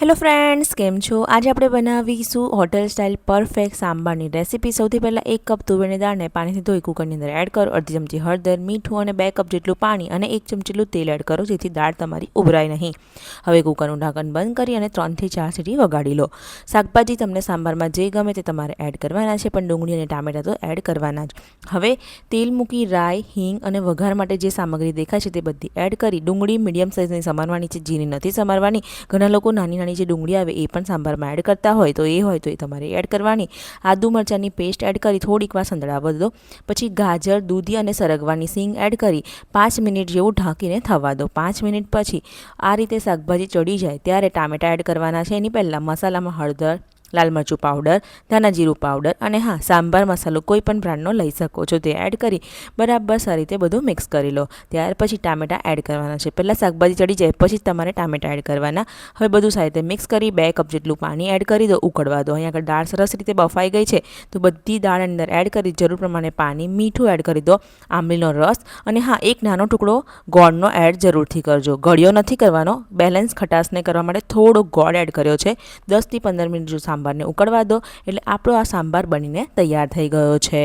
Hello friends, કેમ છો? આજે આપણે બનાવીશું હોટેલ સ્ટાઇલ પરફેક્ટ સાંભારની રેસીપી. સૌથી પહેલાં 1 કપ તુવેરની દાળને પાણીથી ધોઈ કુકરની અંદર એડ કરો. અડધી ચમચી હળદર, મીઠું અને 2 કપ જેટલું પાણી અને 1 ચમચી જેટલું તેલ એડ કરો, જેથી દાળ તમારી ઉભરાય નહીં. હવે કુકરનું ઢાંકણ બંધ કરી અને 3 થી 4 સીટી વગાડી લો. શાકભાજી તમને સાંભારમાં જે ગમે તે તમારે એડ કરવાના છે, પણ ડુંગળી અને ટામેટાં તો એડ કરવાના જ. હવે તેલ મૂકી રાઈ, હિંગ અને વઘાર માટે જે સામગ્રી દેખાય છે તે બધી એડ કરી ડુંગળી મીડિયમ સાઇઝની સમારવાની છે, ઝીણી નથી સમારવાની. ઘણા લોકો નાની જે ડુંગળી આવે એ પણ સાંભારમાં એડ કરતા હોય તો એ તમારે એડ કરવાની. આદુ મરચાંની પેસ્ટ એડ કરી થોડીક વાર સંતળાવવા દો. પછી ગાજર, દૂધી અને સરગવાની સિંગ એડ કરી 5 મિનિટ જેવું ઢાંકીને થવા દો. 5 મિનિટ પછી આ રીતે શાકભાજી ચડી જાય ત્યારે ટામેટાં એડ કરવાના છે. એની પહેલાં મસાલામાં હળદર, લાલ મરચું પાવડર, ધાણા જીરું પાવડર અને હા, સાંભાર મસાલો કોઈ પણ બ્રાન્ડનો લઈ શકો છો તે એડ કરી બરાબર સારી રીતે બધું મિક્સ કરી લો. ત્યાર પછી ટામેટાં એડ કરવાના છે. પહેલાં શાકભાજી ચડી જાય પછી તમારે ટામેટાં એડ કરવાના. હવે બધું સારી રીતે મિક્સ કરી 2 કપ જેટલું પાણી એડ કરી દો, ઉકળવા દો. અહીંયા આગળ દાળ સરસ રીતે બફાઈ ગઈ છે તો બધી દાળ અંદર એડ કરી જરૂર પ્રમાણે પાણી, મીઠું એડ કરી દો, આંબલીનો રસ અને હા, એક નાનો ટુકડો ગોળનો એડ જરૂરથી કરજો. ગળ્યો નથી કરવાનો, બેલેન્સ ખટાશને કરવા માટે થોડો ગોળ એડ કર્યો છે. 10 થી 15 મિનિટ જો સાંભારને ઉકળવા દો એટલે આપણો આ સાંભાર બનીને તૈયાર થઈ ગયો છે.